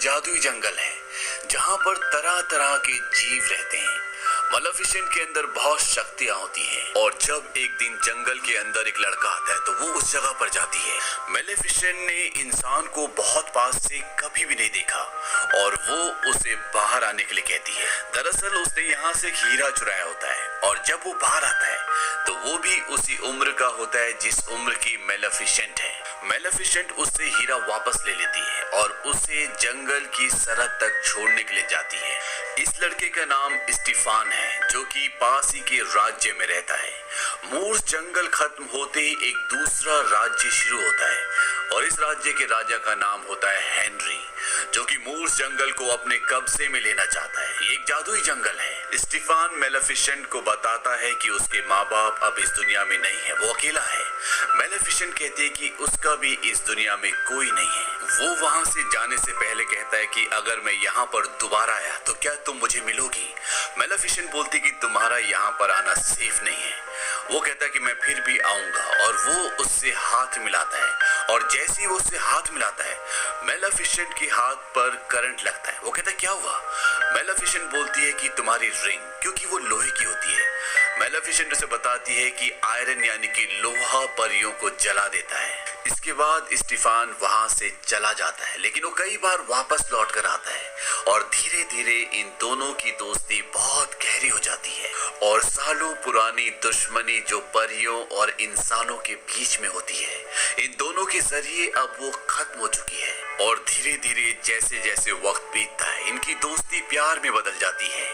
जादुई जंगल है जहां पर तरह तरह के जीव रहते हैं। मालेफिसेंट के अंदर बहुत शक्तियां होती हैं और जब एक दिन जंगल के अंदर एक लड़का आता है तो वो उस जगह पर जाती है। मालेफिसेंट ने इंसान को बहुत पास से कभी भी नहीं देखा और वो उसे बाहर आने के लिए कहती है। दरअसल उसने यहाँ से हीरा चुराया होता है और जब वो बाहर आता है तो वो भी उसी उम्र का होता है जिस उम्र की मालेफिसेंट है। मालेफिसेंट उससे हीरा वापस ले लेती है और उसे जंगल की सरहद तक छोड़ने के लिए जाती है। इस लड़के का नाम स्टीफान है जो कि पास ही के राज्य में रहता है। मूर्स जंगल खत्म होते ही एक दूसरा राज्य शुरू होता है और इस राज्य के राजा का नाम होता है हेनरी, जो कि मूर्स जंगल को अपने कब्जे में लेना चाहता है। ये एक जादुई जंगल है। स्टीफान मालेफिसेंट को बताता है कि उसके माँ बाप अब इस दुनिया में नहीं है, वो अकेला है। मालेफिसेंट कहती है कि उसका भी इस दुनिया में कोई नहीं है। वो वहां से जाने से पहले कहता है कि अगर मैं यहाँ पर दोबारा आया तो क्या तुम मुझे मिलोगी। मालेफिसेंट बोलती कि तुम्हारा यहाँ पर आना सेफ नहीं है। वो कहता है कि मैं फिर भी आऊंगा और वो उससे हाथ मिलाता है और जैसे ही वो उससे हाथ मिलाता है मालेफिसेंट के हाथ पर करंट लगता है। वो कहता है क्या हुआ। मालेफिसेंट बोलती है कि तुम्हारी रिंग, क्योंकि वो लोहे की होती है। मालेफिसेंट उसे बताती है कि आयरन यानी कि लोहा परियों को जला देता है। इसके बाद स्टीफान वहां से चला जाता है लेकिन वो कई बार वापस लौट कर आता है और धीरे धीरे इन दोनों की दोस्ती बहुत गहरी हो जाती है और सालों पुरानी दुश्मनी जो परियों और इंसानों के बीच में होती है इन दोनों के जरिए अब वो खत्म हो चुकी है। और धीरे धीरे जैसे जैसे वक्त बीतता है इनकी दोस्ती प्यार में बदल जाती है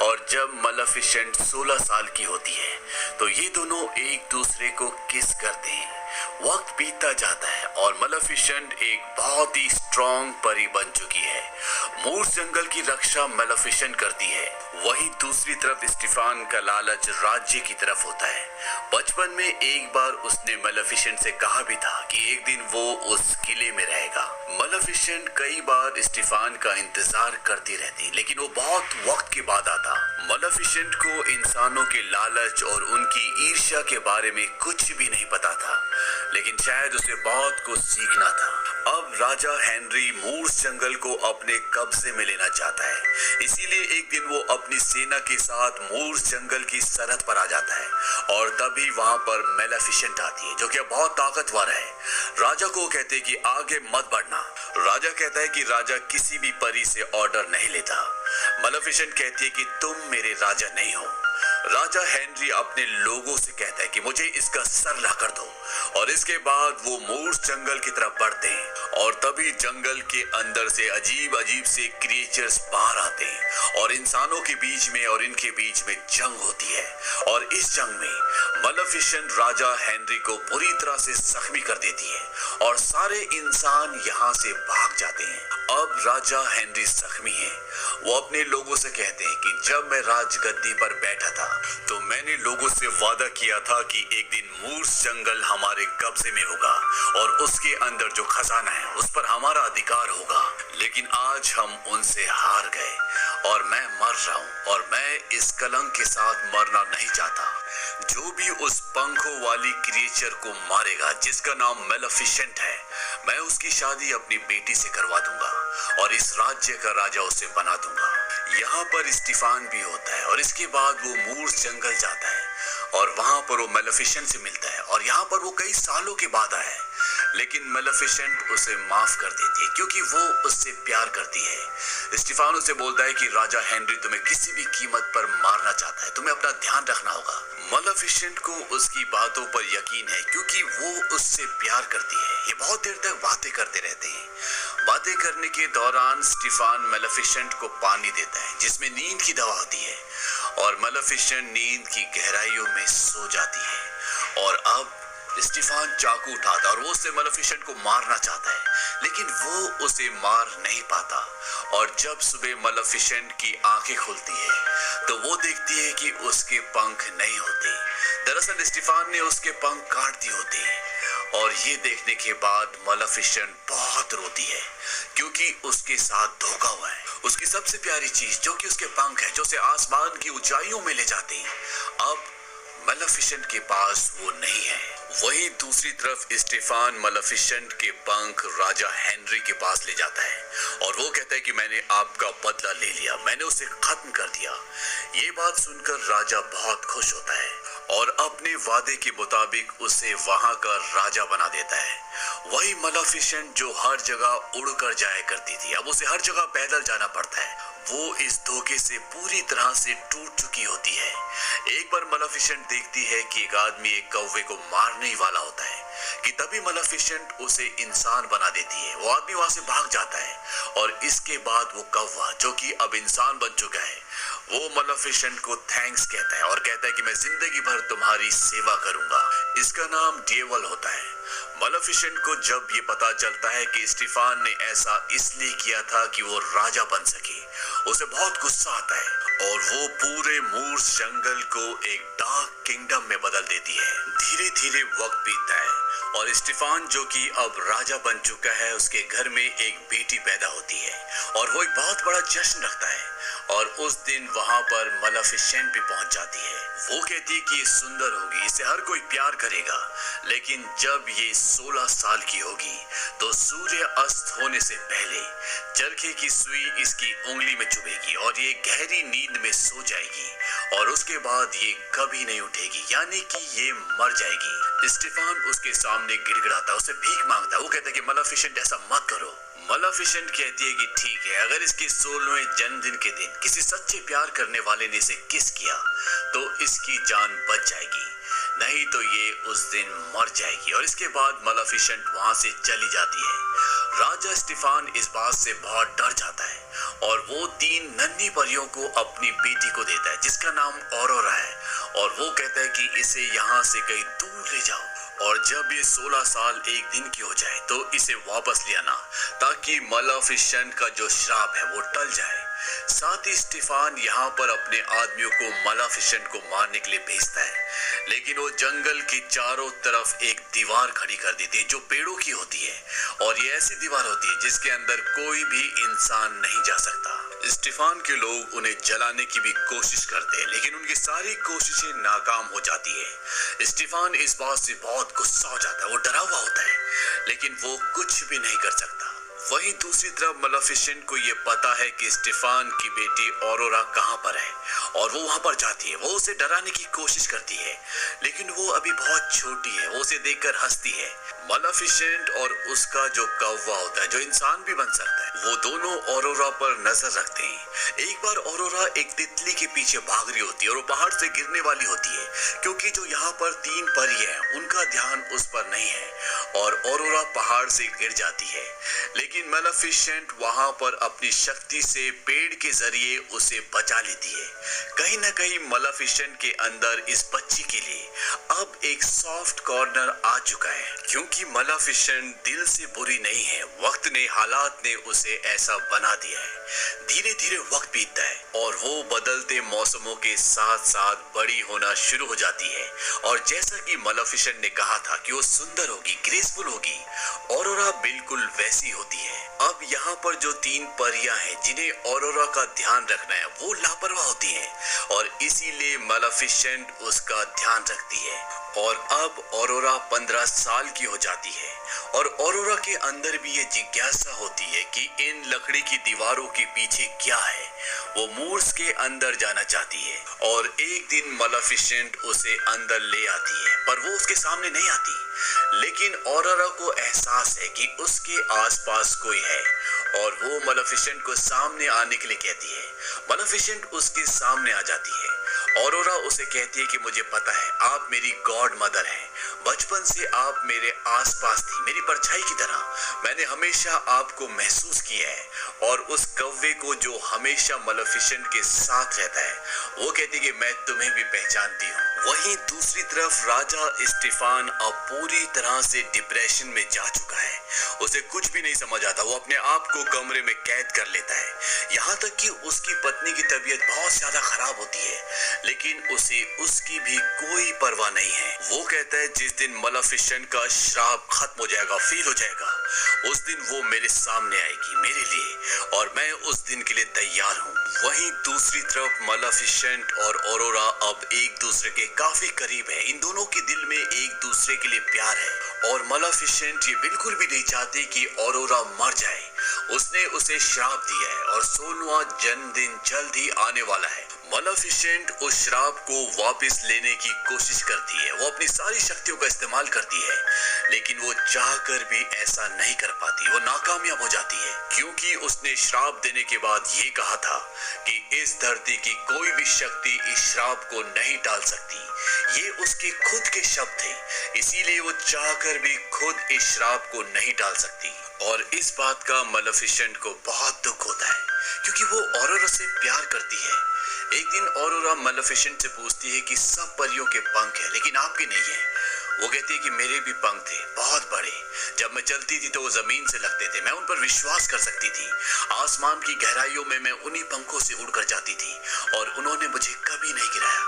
और जब मालेफिसेंट 16 साल की होती है तो ये दोनों एक दूसरे को किस करते हैं। वक्त बीतता जाता है और मालेफिसेंट एक बहुत ही स्ट्रॉन्ग परी बन चुकी है। मूर्स जंगल की रक्षा मालेफिसेंट करती है। वही दूसरी तरफ स्टीफान का लालच राज्य की तरफ होता है। बचपन में एक बार उसने मालेफिसेंट से कहा भी था कि एक दिन वो उस किले में रहेगा। मालेफिसेंट कई बार स्टीफान का इंतजार करती रहती लेकिन वो बहुत वक्त के बाद आता। मालेफिसेंट को इंसानों के लालच और उनकी ईर्ष्या के बारे में कुछ भी नहीं पता था लेकिन शायद उसे बहुत कुछ सीखना था। अब राजा हेनरी मूर्स जंगल को अपने कब्जे में लेना चाहता है, इसीलिए एक दिन वो अपनी सेना के साथ मूर्स जंगल की सरहद पर आ जाता है और तभी वहां पर मालेफिसेंट आती है जो कि बहुत ताकतवर है। राजा को कहते हैं कि आगे मत बढ़ना। राजा कहता है कि राजा किसी भी परी से ऑर्डर नहीं लेता। मालेफिसेंट कहती है कि तुम मेरे राजा नहीं हो। राजा हेनरी अपने लोगों से कहता है कि मुझे इसका सर ला कर दो और इसके बाद वो मूर्स जंगल की तरफ बढ़ते हैं और तभी जंगल के अंदर से अजीब अजीब से क्रिएचर्स बाहर आते हैं और इंसानों के बीच में और इनके बीच में जंग होती है और इस जंग में मालेफिसेंट राजा हेनरी को बुरी तरह से जख्मी कर देती है और सारे इंसान यहाँ से भाग जाते हैं। अब राजा हेनरी जख्मी है। वो अपने लोगों से कहते हैं कि जब मैं राजगद्दी पर बैठा था तो मैंने लोगों से वादा किया था कि एक दिन मूर्स जंगल हमारे कब्जे में होगा और उसके अंदर जो खजाना है उस पर हमारा अधिकार होगा। लेकिन आज हम उनसे हार गए और मैं मर रहा हूँ और मैं इस कलंक के साथ मरना नहीं चाहता। जो भी उस पंखों वाली क्रिएचर को मारेगा जिसका नाम मालेफिसेंट है, मैं उसकी शादी अपनी बेटी से करवा दूंगा और इस राज्य का राजा उसे बना दूंगा। यहाँ पर स्टीफान भी होता है और इसके बाद वो मूर्स जंगल जाता है और वहां पर वो मालेफिसेंट से मिलता है और यहाँ पर वो कई सालों के बाद आया है लेकिन मालेफिसेंट उसे माफ कर देती है क्योंकि वो उससे प्यार करती है। स्टीफान उसे बोलता है कि राजा हेनरी तुम्हें किसी भी कीमत पर मारना चाहता है, तुम्हें अपना ध्यान रखना होगा। मालेफिसेंट को उसकी बातों पर यकीन है क्योंकि वो उससे प्यार करती है। ये बहुत देर तक बातें करते रहते हैं। बातें करने के दौरान स्टीफान मालेफिसेंट को पानी देता है जिसमें नींद की दवा होती है और मालेफिसेंट नींद की गहराइयों में सो जाती है। और अब स्टीफान चाकू उठाता और वो उससे मालेफिसेंट को मारना चाहता है लेकिन वो उसे मार नहीं पाता। और जब सुबह मालेफिसेंट की आंखें खुलती है तो वो देखती है कि उसके पंख नहीं होते। दरअसल स्टीफान ने उसके पंख काट दिए होते और ये देखने के बाद मालेफिसेंट बहुत रोती है क्योंकि उसके साथ धोखा हुआ है। उसकी सबसे प्यारी चीज जो कि उसके पंख है जो उसे आसमान की ऊंचाइयों में ले जाते हैं, अब मालेफिसेंट के पास वो नहीं है। वहीं दूसरी तरफ स्टेफान मलेफिसेंट के पंख राजा हेनरी के पास ले जाता है और वो कहता है कि मैंने आपका बदला ले लिया, मैंने उसे खत्म कर दिया। ये बात सुनकर राजा बहुत खुश होता है और अपने वादे के मुताबिक उसे वहां का राजा बना देता है। वही मलेफिसेंट जो हर जगह उड़कर जाया करती थी, अब उसे हर जगह पैदल जाना पड़ता है। वो इस धोखे से पूरी तरह से टूट चुकी होती है। एक बार मलेफिसेंट देखती है कि एक आदमी एक कौवे को मारने ही वाला होता है कि तभी मलेफिसेंट उसे इंसान बना देती है। वो आदमी वहां से भाग जाता है और इसके बाद वो कौवा जो कि अब इंसान बन चुका है, वो मलेफिसेंट को थैंक्स कहता है और कहता है कि मैं जिंदगी भर तुम्हारी सेवा करूंगा। इसका नाम डेवल होता है। मलेफिसेंट को जब ये पता चलता है कि स्टीफान ने ऐसा इसलिए किया था कि वो राजा बन सके, उसे बहुत गुस्सा आता है और वो पूरे मूर्स जंगल को एक डार्क किंगडम में बदल देती है। धीरे धीरे वक्त बीतता है और स्टीफान जो कि अब राजा बन चुका है, उसके घर में एक बेटी पैदा होती है और वो एक बहुत बड़ा जश्न रखता है और उस दिन वहां पर मलेफिसेंट भी पहुंच जाती है। वो कहती है कि ये सुंदर होगी, इसे हर कोई प्यार करेगा, लेकिन जब ये 16 साल की होगी तो सूर्य अस्त होने से पहले चरखे की सुई इसकी उंगली में चुभेगी और ये गहरी नींद में सो जाएगी और उसके बाद ये कभी नहीं उठेगी, यानी कि ये मर जाएगी। स्टीफान उसके सामने गिड़गिड़ाता है, उसे भीख मांगता है। वो कहता है कि मलेफिसेंट ऐसा मत करो। मलेफिसेंट कहती है कि ठीक है, अगर इसके 16वें जन्मदिन के दिन किसी सच्चे प्यार करने वाले ने इसे किस किया तो इसकी जान बच जाएगी, नहीं तो ये उस दिन मर जाएगी। और इसके बाद मलेफिसेंट वहां से चली जाती है। राजा स्टीफान इस बात से बहुत डर जाता है और वो 3 नन्ही परियों को अपनी बेटी को देता है जिसका नाम ऑरोरा है और वो कहता है कि इसे यहाँ से कहीं दूर ले जाओ और जब ये 16 साल एक दिन की हो जाए तो इसे वापस ले आना ताकि मलेफिसेंट का जो श्राप है वो टल जाए। साथ ही स्टीफान यहाँ पर अपने आदमियों को मलेफिसेंट को मारने के लिए भेजता है, लेकिन वो जंगल की चारों तरफ एक दीवार खड़ी कर देती है जो पेड़ों की होती है और ये ऐसी दीवार होती है जिसके अंदर कोई भी इंसान नहीं जा सकता। स्टीफान के लोग उन्हें जलाने की भी कोशिश करते हैं, लेकिन उनकी सारी कोशिशें नाकाम हो जाती है। स्टीफान इस बात से बहुत गुस्सा हो जाता है, वो डरा हुआ होता है, लेकिन वो कुछ भी नहीं कर सकता। वहीं दूसरी तरफ मलेफिसेंट को ये पता है कि स्टीफान की बेटी ऑरोरा कहां पर है और वो वहां पर जाती है। वो उसे डराने की कोशिश करती है, लेकिन वो अभी बहुत छोटी है, वो उसे देखकर हंसती है। मलेफिसेंट और उसका जो कौवा होता है जो इंसान भी बन सकता है, वो दोनों ऑरोरा पर नजर रखते हैं। एक बार ऑरोरा एक तितली के पीछे भाग रही होती है और वो पहाड़ से गिरने वाली होती है, क्योंकि जो यहाँ पर 3 परी है उनका ध्यान उस पर नहीं है और ऑरोरा पहाड़ से गिर जाती है। लेकिन मलेफिसेंट वहां पर अपनी शक्ति से पेड़ के जरिए उसे बचा लेती है। कहीं ना कहीं मलेफिसेंट के अंदर इस बच्ची के लिए अब एक सॉफ्ट कॉर्नर आ चुका है, क्योंकि मलेफिसेंट दिल से बुरी नहीं है, वक्त ने, हालात ने उसे ऐसा बना दिया है। धीरे धीरे वक्त बीतता है और वो बदलते मौसमों के साथ साथ बड़ी होना शुरू हो जाती है और जैसा कि मलेफिसेंट ने कहा था कि वो सुंदर होगी, ग्रेसफुल होगी, ऑरोरा बिल्कुल वैसी होती है। अब यहाँ पर जो 3 परियां हैं जिन्हें ऑरोरा का ध्यान रखना है, वो लापरवाह होती हैं और इसीलिए मलेफिसेंट उसका ध्यान रखती है। और अब ऑरोरा 15 साल की हो जाती है और ऑरोरा के अंदर भी ये जिज्ञासा होती है कि इन लकड़ी की दीवारों के पीछे क्या है। वो मूर्स के अंदर जाना चाहती है और एक दिन मलेफिसेंट उसे अंदर ले आती है, पर वो उसके सामने नहीं आती। लेकिन ऑरोरा को एहसास है कि उसके आसपास कोई है और वो मलेफिसेंट को सामने आने के लिए कहती है। मलेफिसेंट उसके सामने आ जाती है। ऑरोरा उसे कहती है कि मुझे पता है आप मेरी गॉड मदर हैं, बचपन से आप मेरे आसपास थी, मेरी परछाई की तरह। मैंने हमेशा आपको महसूस किया है और उस कौवे को जो हमेशा मलेफिसेंट के साथ रहता है, वो कहती है कि मैं तुम्हें भी पहचानती हूँ। वहीं दूसरी तरफ राजा स्टीफान अब पूरी तरह से डिप्रेशन में जा चुका है उसे कुछ भी नहीं समझ आता। वो अपने आप को कमरे में कैद कर लेता है। यहाँ तक कि उसकी पत्नी की तबीयत बहुत ज्यादा खराब होती है, लेकिन उसे उसकी भी कोई परवाह नहीं है। वो कहता है जिस दिन मलेफिसेंट का श्राप खत्म हो जाएगा, फेल हो जाएगा, उस दिन वो मेरे सामने आएगी मेरे लिए, और मैं उस दिन के लिए तैयार हूँ। वहीं दूसरी तरफ मलेफिसेंट और ऑरोरा अब एक दूसरे के काफी करीब है। इन दोनों के दिल में एक दूसरे के लिए प्यार है, और मलेफिसेंट ये बिल्कुल भी नहीं चाहती कि ऑरोरा मर जाए। उसने उसे श्राप दिया है और 16वां जन्मदिन जल्द ही आने वाला है। मलेफिसेंट उस श्राप को वापस लेने की कोशिश करती है। वो अपनी सारी शक्तियों का इस्तेमाल करती है, लेकिन वो चाहकर भी ऐसा नहीं कर पाती। वो नाकामयाब हो जाती है, क्योंकि उसने श्राप देने के बाद ये कहा था कि इस धरती की कोई भी शक्ति इस श्राप को नहीं टाल सकती। ये उसके खुद के शब्द थे, इसीलिए वो चाहकर भी खुद इस श्राप को नहीं टाल सकती। और इस बात का मलेफिसेंट को बहुत दुख होता है, क्योंकि वो ऑरोरा से प्यार करती है। एक दिन ऑरोरा मलेफिसेंट से पूछती है कि सब परियों के पंख है, लेकिन आपके नहीं है। वो कहती है कि मेरे भी पंख थे, बहुत बड़े। जब मैं चलती थी तो वो जमीन से लगते थे, मैं उन पर विश्वास कर सकती थी। आसमान की गहराइयों में मैं उन्हीं पंखों से उड़कर जाती थी, और उन्होंने मुझे कभी नहीं गिराया,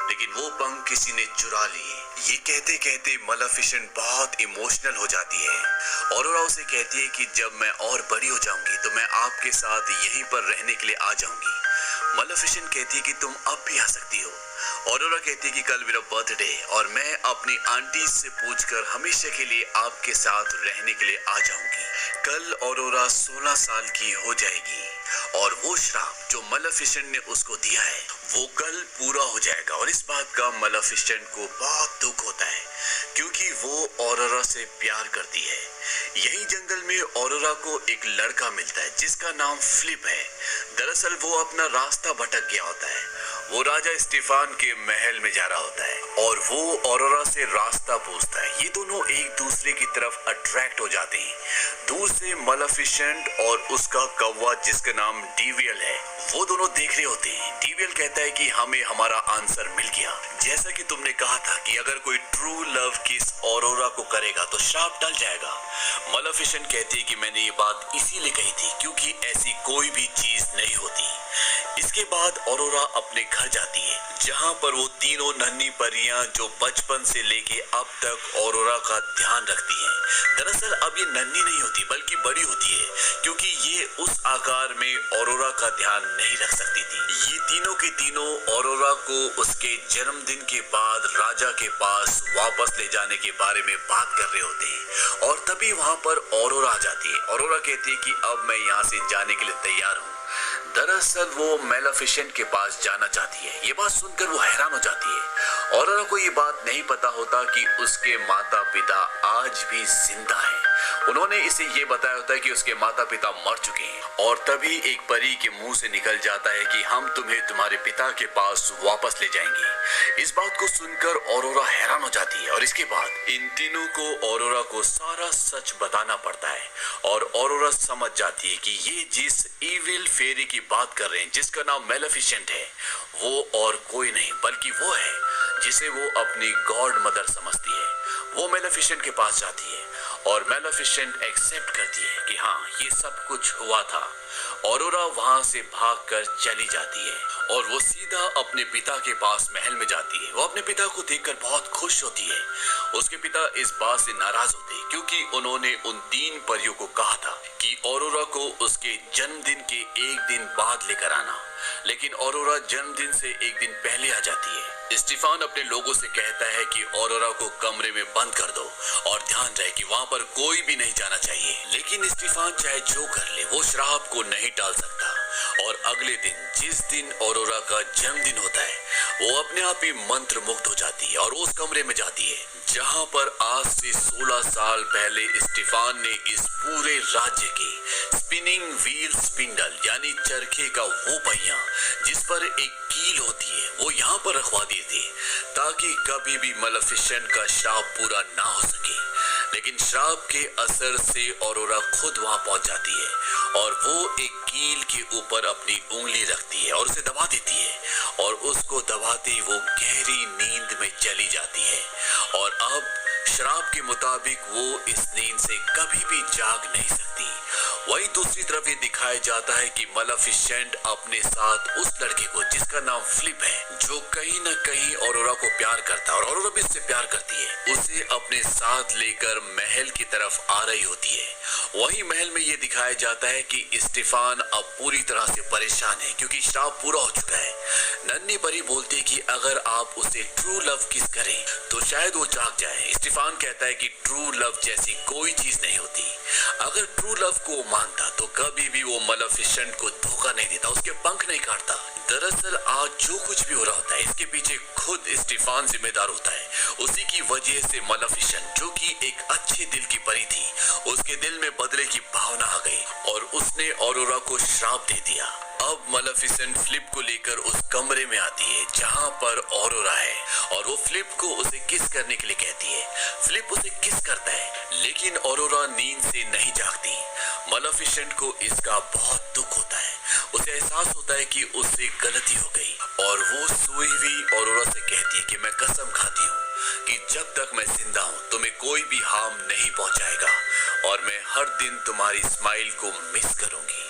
लेकिन वो पंख किसी ने चुरा लिए। ये कहते कहते मलेफिसेंट बहुत इमोशनल हो जाती है। ऑरोरा उसे कहती है कि जब मैं और बड़ी हो जाऊंगी तो मैं आपके साथ यहीं पर रहने के लिए आ जाऊंगी। मलेफिसेंट कहती है कि तुम अब भी आ सकती हो। ऑरोरा कहती है कि कल मेरा बर्थडे, और मैं अपनी आंटी से पूछकर हमेशा के लिए आपके साथ रहने के लिए आ जाऊंगी। कल ऑरोरा 16 साल की हो जाएगी, और वो श्राप जो मलेफिसेंट ने उसको दिया है वो कल पूरा हो जाएगा। और इस बात का मलेफिसेंट को बहुत दुख होता है, क्योंकि वो ऑरोरा से प्यार करती है। यही जंगल में ऑरोरा को एक लड़का मिलता है जिसका नाम फिलिप है। दरअसल वो अपना रास्ता भटक गया होता है। वो राजा स्टीफान के महल में जा रहा होता है, और वो ऑरोरा से रास्ता पूछता है। ये दोनों एक दूसरे की तरफ अट्रैक्ट हो जाते हैं। दूर से मलेफिसेंट और उसका कौवा जिसका नाम डीवियल है, वो दोनों देख रहे होते हैं। डीवियल कहता है कि हमें हमारा आंसर मिल गया। जैसा कि तुमने कहा था कि अगर कोई ट्रू लव किस ऑरोरा को करेगा तो श्राप टल जाएगा। मलेफिसेंट कहती है कि मैंने ये बात इसीलिए कही थी क्योंकि ऐसी कोई भी चीज नहीं होती। इसके बाद ऑरोरा अपने घर जाती है, जहां पर वो तीनों नन्ही परियां जो बचपन से लेके अब तक ऑरोरा का ध्यान रखती हैं। दरअसल अब ये नन्ही नहीं होती बल्कि बड़ी होती है, क्योंकि ये उस आकार में ऑरोरा का ध्यान नहीं रख सकती थी। ये तीनों के तीनों ऑरोरा को उसके जन्मदिन के बाद राजा के पास वापस ले जाने के बारे में बात कर रहे होते हैं, और तभी वहां पर ऑरोरा आ जाती है। ऑरोरा कहती है कि अब मैं यहाँ से जाने के लिए तैयार हूँ। दरअसल वो मलेफिसेंट के पास जाना चाहती है। ये बात सुनकर वो हैरान हो जाती है। ऑरोरा को ये बात नहीं पता होता कि उसके माता पिता आज भी जिंदा हैं। उन्होंने इसे ये बताया होता है कि उसके माता पिता मर चुके हैं, और तभी एक परी के मुंह से निकल जाता है कि हम तुम्हें तुम्हारे पिता के पास वापस ले जाएंगे। इस बात को सुनकर ऑरोरा हैरान हो जाती है, और इसके बाद इन तीनों को ऑरोरा को सारा सच बताना पड़ता है। और ऑरोरा समझ जाती है कि ये जिस इविल फेरी की बात कर रहे हैं जिसका नाम मलेफिसेंट है, वो और कोई नहीं बल्कि वो है जिसे वो अपनी गॉड मदर समझती है। वो मलेफिसेंट के पास जाती है, और मलेफिसेंट एक्सेप्ट करती है कि हाँ ये सब कुछ हुआ था। ऑरोरा वहां से भागकर चली जाती है, और वो सीधा अपने पिता के पास महल में जाती है। वो अपने पिता को देखकर बहुत खुश होती है। उसके पिता इस बात से नाराज होते हैं क्योंकि उन्होंने उन 3 परियों को कहा था कि ऑरोरा को उसके जन्मदिन के एक दिन बाद लेकर आना, लेकिन ऑरोरा जन्मदिन से एक दिन पहले आ जाती है। स्टीफान अपने लोगों से कहता है कि ऑरोरा को कमरे में बंद कर दो, और ध्यान रहे कि वहां पर कोई भी नहीं जाना चाहिए। लेकिन स्टीफान चाहे जो कर ले वो श्राप को नहीं टाल सकता। और अगले दिन जिस दिन ऑरोरा का जन्मदिन होता है, वो अपने आप ही मंत्र मुक्त हो जाती है और उस कमरे में जाती है जहां पर आज से 16 साल पहले स्टीफान ने इस पूरे राज्य के स्पिनिंग व्हील स्पिंडल यानी चरखे का वो पहिया जिस पर एक कील होती है वो यहाँ पर रखवा दिए थे, ताकि कभी भी मलेफिसेंट का श्राप पूरा ना हो सके। लेकिन श्राप के असर से ऑरोरा खुद वहां पहुंच जाती है, और वो एक कील के ऊपर अपनी उंगली रखती है और उसे दबा देती है, और उसको दबाते ही वो गहरी नींद में चली जाती है। और अब शराब के मुताबिक वो इस नींद से कभी भी जाग नहीं सकती। वहीं दूसरी तरफ ये दिखाया जाता है कि मलेफिसेंट अपने साथ उस लड़के को, जिसका नाम फ्लिप है, जो कहीं न कहीं ऑरोरा को प्यार करता है और ऑरोरा भी इससे प्यार करती है, उसे अपने साथ लेकर महल की तरफ आ रही होती है। वहीं महल में ये दिखाया जाता है कि स्टीफान अब पूरी तरह से परेशान है क्योंकि शराब पूरा हो चुका है। नन्ही परी बोलती है कि अगर आप उसे ट्रू लव किस करें तो शायद वो जाग जाए। स्टीफान कहता है कि ट्रू लव जैसी कोई चीज नहीं होती। अगर ट्रू लव को मानता तो कभी भी वो मलेफिसेंट को धोखा नहीं देता, उसके पंख नहीं काटता। दरअसल आज जो कुछ भी हो रहा होता है इसके पीछे खुद स्टीफान जिम्मेदार होता है। उसी की वजह से मलेफिसेंट, जो कि एक अच्छे दिल की परी थी, उसके दिल में बदले की भावना आ गई और उसने ऑरोरा को श्राप दे दिया। अब मलेफिसेंट फ्लिप को लेकर उस कमरे में आती है जहां पर ऑरोरा है और वो फ्लिप को उसे किस करने के लिए कहती है। फ्लिप उसे किस करता है लेकिन ऑरोरा नींद से नहीं जागती। मलेफिसेंट को इसका बहुत दुख होता है। उसे एहसास होता है कि उससे गलती हो गई और वो सोई हुई ऑरोरा से कहती है कि मैं कसम खाती हूँ कि जब तक मैं जिंदा हूँ तुम्हें कोई भी हार्म नहीं पहुंचाएगा और मैं हर दिन तुम्हारी स्माइल को मिस करूंगी।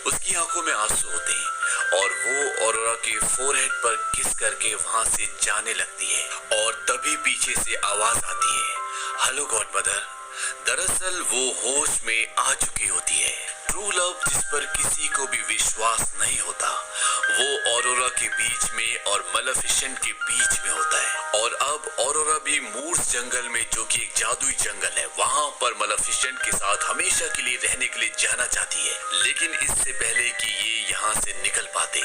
उसकी आंखों में आंसू होते हैं और वो ऑरोरा के फोरहेड पर किस करके वहां से जाने लगती है और तभी पीछे से आवाज आती है, हेलो गॉड मदर। दरअसल वो होश में आ चुकी होती है। ट्रू लव जिस पर किसी को भी विश्वास नहीं होता, वो ऑरोरा के बीच में और मलेफिसेंट के बीच में होता है। और अब ऑरोरा भी मूर्स जंगल में, जो कि एक जादुई जंगल है, वहां पर मलेफिसेंट के साथ हमेशा के लिए रहने के लिए जाना चाहती है। लेकिन इससे पहले कि ये यहाँ से निकल पाते,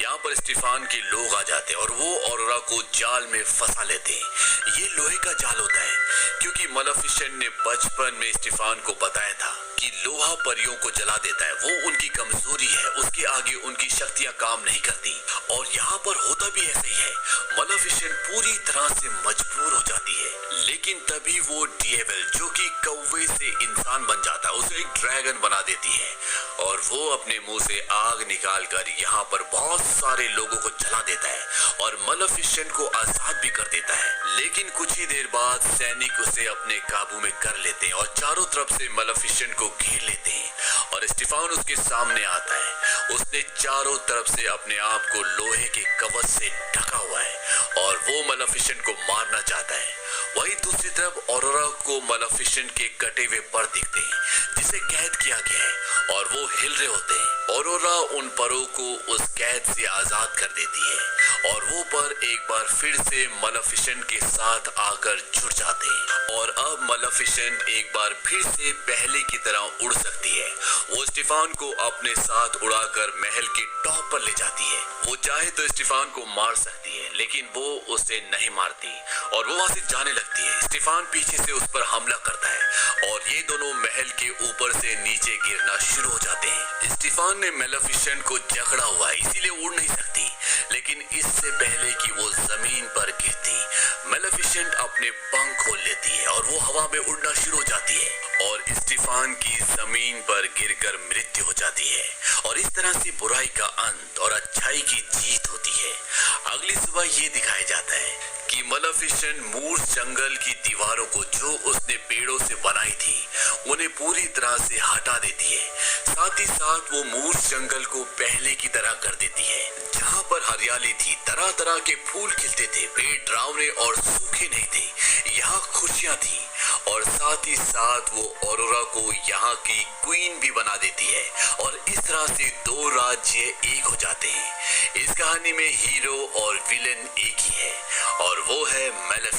यहाँ पर स्टीफान के लोग आ जाते और वो ऑरोरा को जाल में फंसा लेते। ये लोहे का जाल होता है क्योंकि मलेफिसेंट ने बचपन में स्टीफान को बताया था कि लोहा परियों को जला देता है, वो उनकी कमजोरी है, उसके आगे उनकी शक्तियां काम नहीं करती। और यहाँ पर होता भी ऐसे ही है। मलेफिसेंट पूरी तरह से मजबूर हो जाती है लेकिन तभी वो डेविल, जो कि कौवे से इंसान बन जाता है, उसे एक ड्रैगन बना देती है और वो अपने मुंह से आग निकालकर यहाँ पर बहुत सारे लोगों को जला देता है और मलेफिसेंट को आजाद भी कर देता है। लेकिन कुछ ही देर बाद सैनिक उसे अपने काबू में कर लेते हैं और चारों तरफ से मलेफिसेंट को घेर लेते हैं और स्टीफान उसके सामने आता है। उसने चारों तरफ से अपने आप को लोहे के कवच से ढका हुआ है और वो मलेफिसेंट को मारना चाहता है। वहीं दूसरी तरफ ऑरोरा को मलेफिसेंट के कटे हुए पर दिखते हैं जिसे कैद किया गया है और वो हिल रहे होते हैं। ऑरोरा उन परों को उस कैद से आजाद कर देती है और वो पर एक बार फिर से मलेफिसेंट के साथ आकर जुड़ जाते हैं और अब मलेफिसेंट एक बार फिर से पहले की तरह उड़ सकती है। वो स्टीफान को अपने साथ उड़ाकर महल के टॉप पर ले जाती है। वो चाहे तो स्टीफान को मार सकती है लेकिन वो उसे नहीं मारती और वो वहां से जाने लगती है। स्टीफान पीछे से उस पर हमला करता है और ये दोनों महल के ऊपर से नीचे गिरना शुरू हो जाते हैं। स्टीफान ने मलेफिसेंट को जकड़ा हुआ है, इसीलिए उड़ नहीं सकती। लेकिन इससे पहले कि वो जमीन पर गिरती, मलेफिसेंट अपने पंख खोल लेती है और वो हवा में उड़ना शुरू हो जाती है और स्टीफान की जमीन पर गिरकर मृत्यु हो जाती है। और इस तरह से बुराई का अंत और अच्छाई की जीत होती है। अगली सुबह ये दिखाया जाता है कि मलेफिसेंट मूर्स जंगल की दीवारों को, जो उसने पेड़ों से बनाई थी, उन्हें पूरी तरह से हटा देती है। साथ ही साथ वो मूर्स जंगल को पहले की तरह कर देती है। जहाँ पर हरियाली थी, तरह तरह के फूल खिलते थे, पेड़ डरावने और सूखे नहीं थे, यहाँ खुशियाँ थी। और साथ ही साथ वो ऑरोरा को यहाँ की क्वीन भी बना देती है और इस तरह से दो राज्य एक हो जाते हैं। इस कहानी में हीरो और विलेन एक ही है और वो है मेलेफिसेंट।